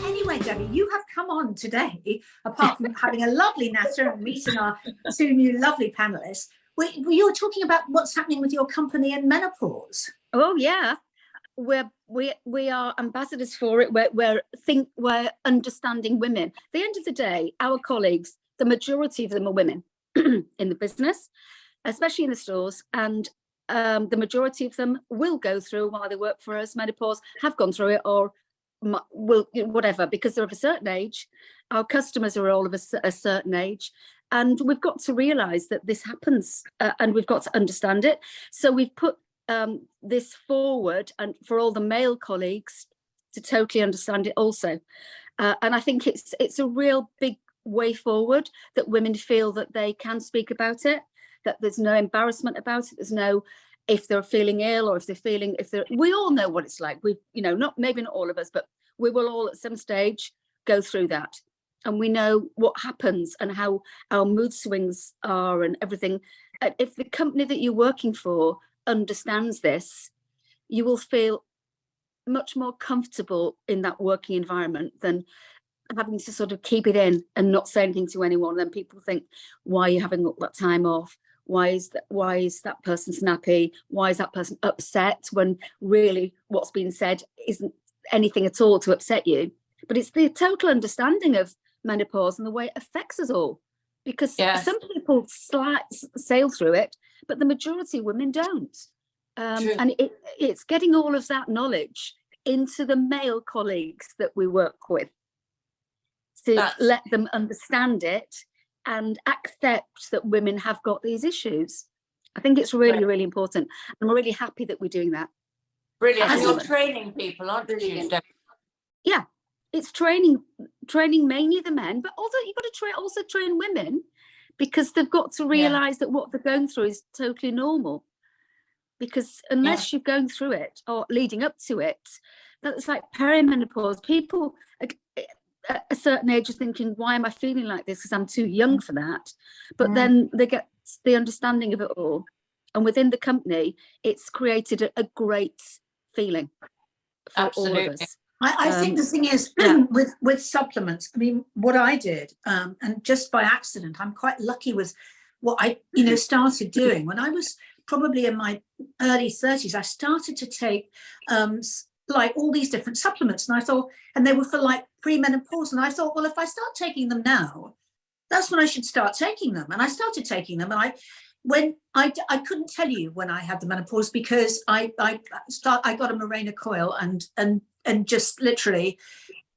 Anyway, Debbie, you have come on today, apart from having a lovely natter and meeting our two new lovely panelists. You were talking about what's happening with your company in menopause. Oh yeah, we are ambassadors for it. We're understanding women. At the end of the day, our colleagues, the majority of them are women in the business, especially in the stores, and the majority of them will go through, while they work for us, menopause, have gone through it, or will, whatever, because they're of a certain age. Our customers are all of a certain age, and we've got to realize that this happens, and we've got to understand it. So we've put this forward, and for all the male colleagues to totally understand it also. And I think it's a real big way forward, that women feel that they can speak about it, that there's no embarrassment about it. There's no, if they're feeling ill, or if we all know what it's like. Maybe not all of us, but we will all at some stage go through that. And we know what happens and how our mood swings are and everything. If the company that you're working for understands this, you will feel much more comfortable in that working environment than having to sort of keep it in and not say anything to anyone. Then people think, why are you having all that time off? Why is that person snappy? Why is that person upset, when really what's being said isn't anything at all to upset you? But it's the total understanding of menopause and the way it affects us all. Because some people sail through it, but the majority of women don't. And it's getting all of that knowledge into the male colleagues that we work with, to let them understand it and accept that women have got these issues. I think it's really, really important. And I'm really happy that we're doing that. Brilliant. And you're training people, aren't you? Yeah, it's training mainly the men, but also you've got to train women, because they've got to realise that what they're going through is totally normal. Because unless you're going through it or leading up to it, that's like perimenopause. People at a certain age are thinking, why am I feeling like this? Because I'm too young for that. But then they get the understanding of it all. And within the company, it's created a great feeling for all of us. I think the thing is, with supplements, I mean, what I did, and just by accident, I'm quite lucky with what I, started doing. When I was probably in my early 30s, I started to take like all these different supplements, and I thought, and they were for like premenopause, and I thought, well, if I start taking them now, that's when I should start taking them. And I started taking them, and I couldn't tell you when I had the menopause, because I got a Mirena coil, and just literally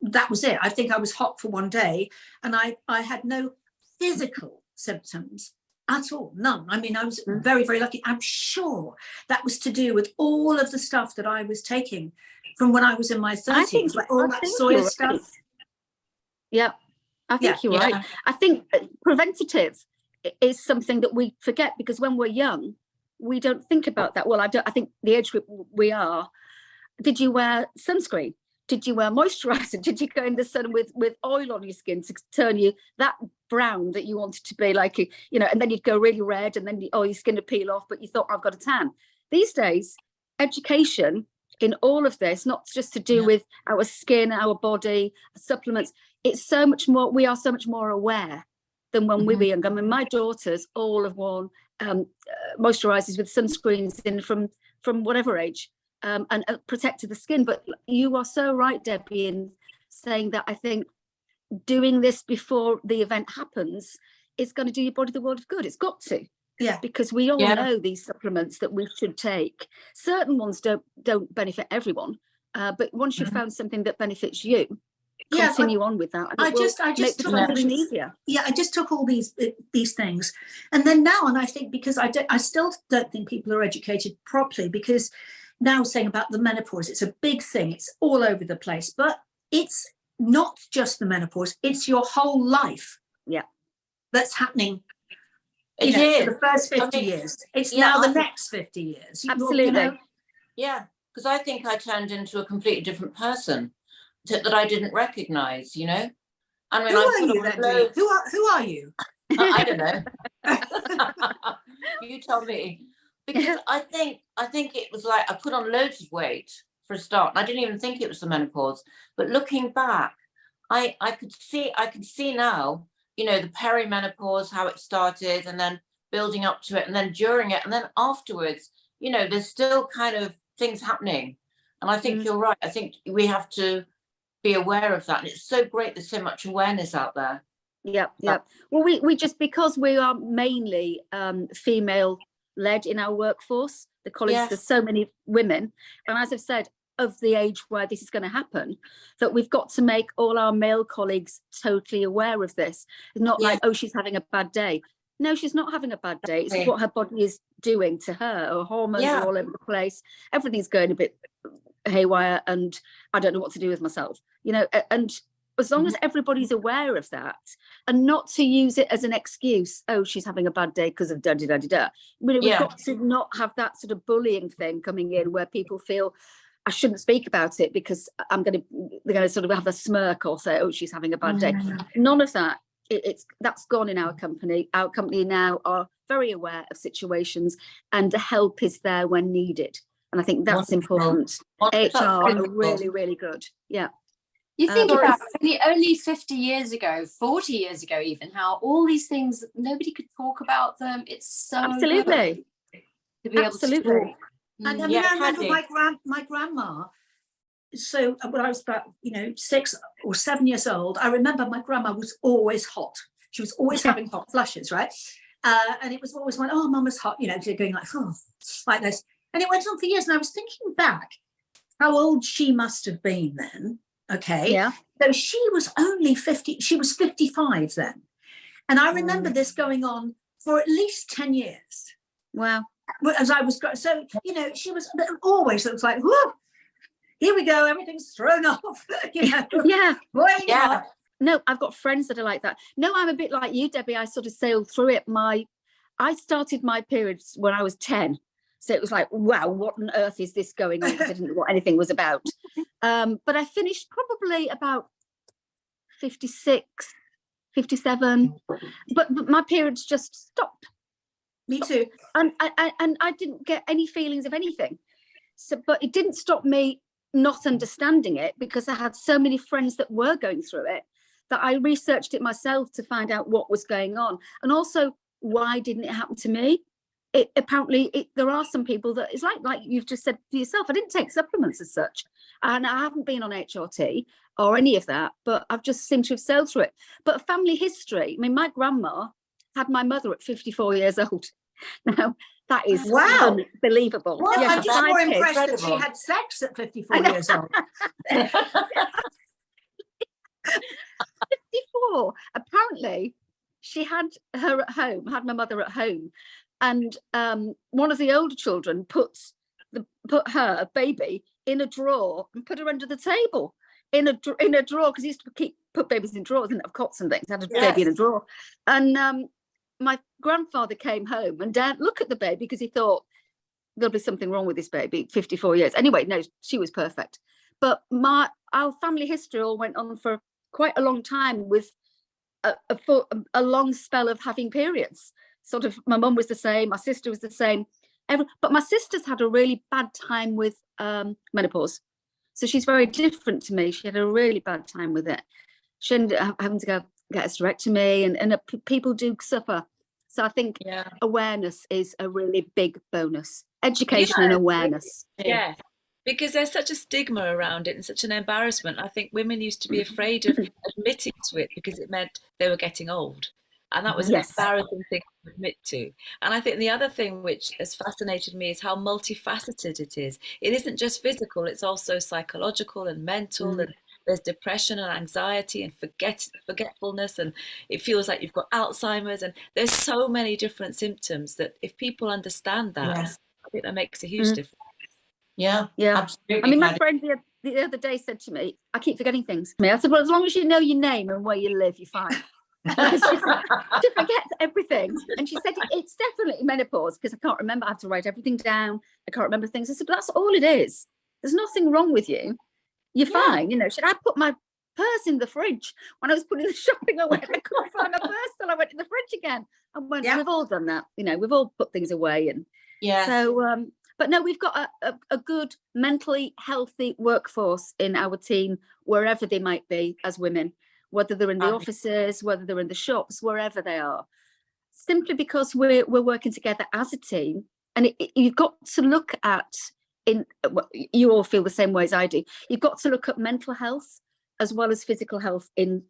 that was it. I think I was hot for one day, and I had no physical symptoms at all, none. I mean, I was very, very lucky. I'm sure that was to do with all of the stuff that I was taking from when I was in my 30s, like all that soya stuff. Right. Yeah, I think you're right. I think preventative is something that we forget, because when we're young, we don't think about that. Well, I think the age group we are, did you wear sunscreen? Did you wear moisturizer? Did you go in the sun with oil on your skin to turn you that brown that you wanted to be, like, and then you'd go really red, and then your skin would peel off, but you thought, I've got a tan. These days, education in all of this, not just to do with our skin, our body, supplements, it's so much more, we are so much more aware than when we were young. I mean, my daughters all have worn moisturizers with sunscreens in from whatever age, and protected the skin. But you are so right, Debbie, in saying that I think doing this before the event happens is going to do your body the world of good. It's got to. Yeah, because we all know these supplements that we should take. Certain ones don't benefit everyone, but once you've found something that benefits you, continue on with that. And I just took everything easier. Yeah, I just took all these things, and then now, and I think because I still don't think people are educated properly, because now saying about the menopause, it's a big thing. It's all over the place, but it's not just the menopause. It's your whole life. Yeah, that's happening. It is. For the first 50 years. It's now the next 50 years. Absolutely. Yeah, because I think I turned into a completely different person that I didn't recognise, I mean, who are you then? Who are you? I don't know. You tell me. Because I think it was like I put on loads of weight for a start. I didn't even think it was the menopause. But looking back, I could see now, you know, the perimenopause, how it started, and then building up to it, and then during it, and then afterwards, you know, there's still kind of things happening. And I think you're right. I think we have to be aware of that. And it's so great there's so much awareness out there. Yep. Well, we just, because we are mainly female led in our workforce, the college, there's so many women, and as I've said, of the age where this is going to happen, that we've got to make all our male colleagues totally aware of this. It's not like, oh, she's having a bad day. No, she's not having a bad day. It's what her body is doing to her. Her hormones are all over the place. Everything's going a bit haywire, and I don't know what to do with myself, you know. And as long as everybody's aware of that, and not to use it as an excuse, oh, she's having a bad day because of da-da-da-da-da. I mean, we've got to not have that sort of bullying thing coming in where people feel I shouldn't speak about it because they're going to sort of have a smirk or say, oh, she's having a bad day. None of that. That's gone in our company. Our company now are very aware of situations, and the help is there when needed. And I think that's important. HR are really, really good. Yeah. You think about only 50 years ago, 40 years ago even, how all these things, nobody could talk about them. It's so absolutely good to be able to talk. And I mean, I remember my grandma. So when I was about 6 or 7 years old, I remember my grandma was always hot. She was always having hot flushes, right? And it was always like, oh, mum was hot, going like, oh, like this. And it went on for years. And I was thinking back how old she must have been then. Okay. Yeah. So she was only 50. She was 55 then. And I remember this going on for at least 10 years. Wow. As I was, so, she was always, it was like, whoa, here we go. Everything's thrown off. Yeah. Yeah. No, I've got friends that are like that. No, I'm a bit like you, Debbie. I sort of sailed through it. I started my periods when I was 10. So it was like, wow, what on earth is this going on? Because I didn't know what anything was about. But I finished probably about 56, 57. But my periods just stopped. Me too. And I didn't get any feelings of anything. So, but it didn't stop me not understanding it, because I had so many friends that were going through it that I researched it myself to find out what was going on. And also, why didn't it happen to me? There are some people that it's like you've just said for yourself. I didn't take supplements as such, and I haven't been on HRT or any of that, but I've just seemed to have sailed through it. But family history, I mean, my grandma had my mother at 54 years old. Now that is unbelievable. Well, I'm just more impressed that she had sex at 54 years old. 54. Apparently, she had her at home, had my mother at home. And one of the older children put her baby in a drawer and put her under the table in a drawer, because he used to put babies in drawers, didn't have cots and things. Had a baby in a drawer. And my grandfather came home and Dad looked at the baby because he thought there'll be something wrong with this baby. 54 years. Anyway, no, she was perfect. But our family history all went on for quite a long time with a long spell of having periods. Sort of, my mum was the same, my sister was the same, but my sister's had a really bad time with menopause, so she's very different to me. She had a really bad time with it. She ended up having to go get a hysterectomy, and people do suffer. So I think awareness is a really big bonus. Education and awareness. Yeah, because there's such a stigma around it and such an embarrassment. I think women used to be afraid of admitting to it because it meant they were getting old. And that was an embarrassing thing to admit to. And I think the other thing which has fascinated me is how multifaceted it is. It isn't just physical, it's also psychological and mental, and there's depression and anxiety and forgetfulness, and it feels like you've got Alzheimer's, and there's so many different symptoms that if people understand that, I think that makes a huge difference. Yeah, absolutely. I mean, my friend the other day said to me, I keep forgetting things. I said, well, as long as you know your name and where you live, you're fine. She forgets everything, and she said it's definitely menopause because I can't remember. I have to write everything down. I can't remember things. I said, but that's all it is. There's nothing wrong with you. You're fine. Should I put my purse in the fridge? When I was putting the shopping away, I couldn't find my purse till I went in the fridge again. I went, we've all done that. We've all put things away, and Yeah. So, but no, we've got a good mentally healthy workforce in our team, wherever they might be as women, whether they're in the offices, whether they're in the shops, wherever they are, simply because we're working together as a team. And you've got to look at, you all feel the same way as I do, you've got to look at mental health as well as physical health in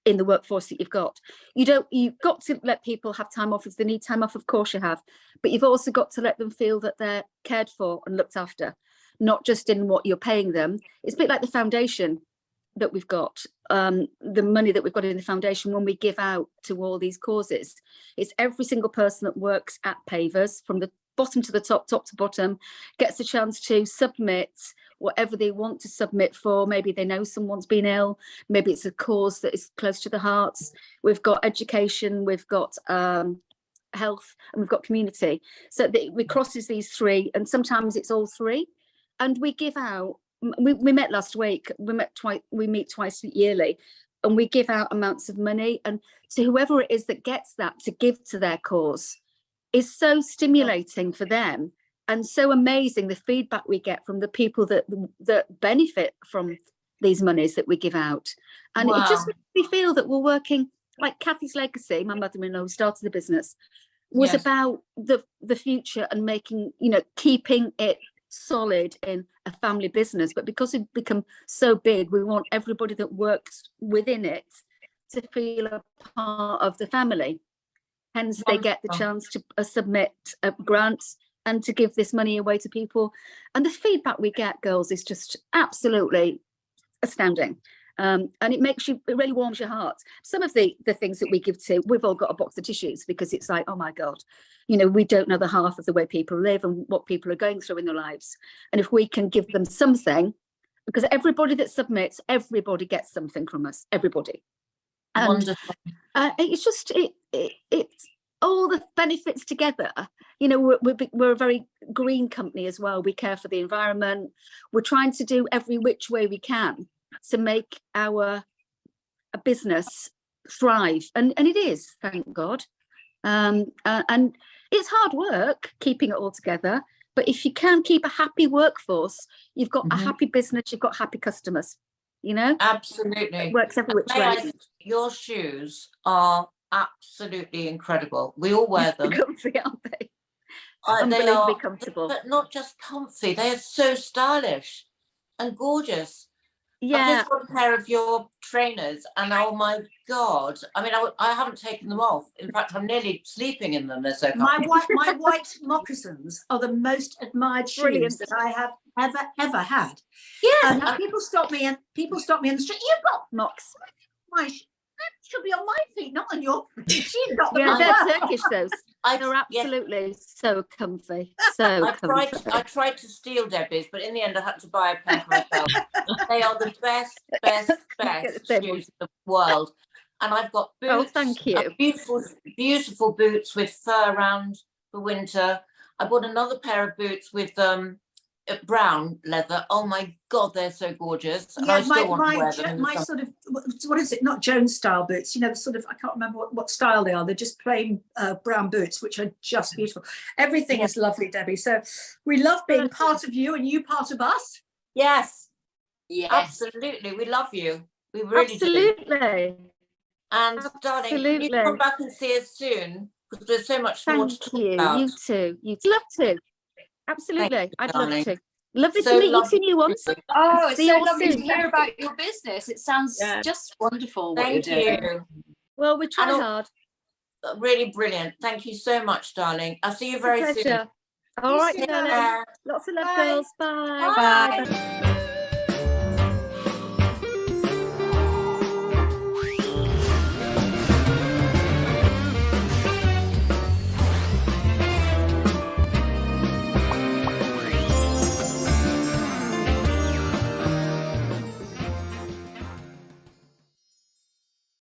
the workforce that you've got. You've got to let people have time off if they need time off, of course you have, but you've also got to let them feel that they're cared for and looked after, not just in what you're paying them. It's a bit like the foundation that we've got, the money that we've got in the foundation when we give out to all these causes. It's every single person that works at Pavers, from the bottom to the top to bottom, gets a chance to submit whatever they want to submit for. Maybe they know someone's been ill, maybe it's a cause that is close to the hearts. We've got education, we've got health, and we've got community. So we crosses these three, and sometimes it's all three. And we give out, we met last week, we meet twice yearly, and we give out amounts of money, and to whoever it is that gets that to give to their cause is so stimulating for them, and so amazing the feedback we get from the people that benefit from these monies that we give out. And it just makes me feel that we're working, like Kathy's legacy, my mother-in-law who started the business, was about the future and making, keeping it solid in a family business. But because we've become so big, we want everybody that works within it to feel a part of the family. Hence, they get the chance to submit a grant and to give this money away to people. And the feedback we get, girls, is just absolutely astounding. And it really warms your heart. Some of the things that we give to, we've all got a box of tissues, because it's like, oh my God, we don't know the half of the way people live and what people are going through in their lives. And if we can give them something, because everybody that submits, everybody gets something from us, everybody. And wonderful. It's just it's all the benefits together. We're a very green company as well. We care for the environment. We're trying to do every which way we can to make our business thrive, and it is, thank God. And it's hard work keeping it all together, but if you can keep a happy workforce, you've got a happy business, you've got happy customers. Absolutely, it works every which way. Your shoes are absolutely incredible. We all wear them. Comfy, aren't they? They are comfortable, but not just comfy, they are so stylish and gorgeous. Yeah, I've just got a pair of your trainers, and oh my God, I mean, I haven't taken them off. In fact, I'm nearly sleeping in them. They're so comfortable. My white moccasins are the most admired shoes that I have ever had. Yes, and people stop me in the street. You've got mocks. That should be on my feet, not on your feet. She's got them. Yeah, they're Turkish, those. They're absolutely so comfy. I tried to steal Debbie's, but in the end I had to buy a pair for myself. They are the best shoes in the world. And I've got boots. Oh, thank you. Beautiful boots with fur around the winter. I bought another pair of boots with brown leather. Oh my God, they're so gorgeous. And I still want to wear them. My sort of, what is it? Not Jones style boots. Sort of, I can't remember what style they are. They're just plain brown boots, which are just beautiful. Everything is lovely, Debbie. So we love being part of you and you part of us. Yes, absolutely. We love you. We really do. And darling, can you come back and see us soon? Because there's so much more to talk about. You too. You'd love to. Absolutely, I'd love to. Lovely So to meet you two new ones. Oh, it's See so you lovely soon. to hear about your business. It sounds just wonderful what Thank you're doing. you. Well, we try hard. Really brilliant. Thank you so much, darling. I'll see you very soon. All right, darling. Lots of love, girls. Bye. Bye.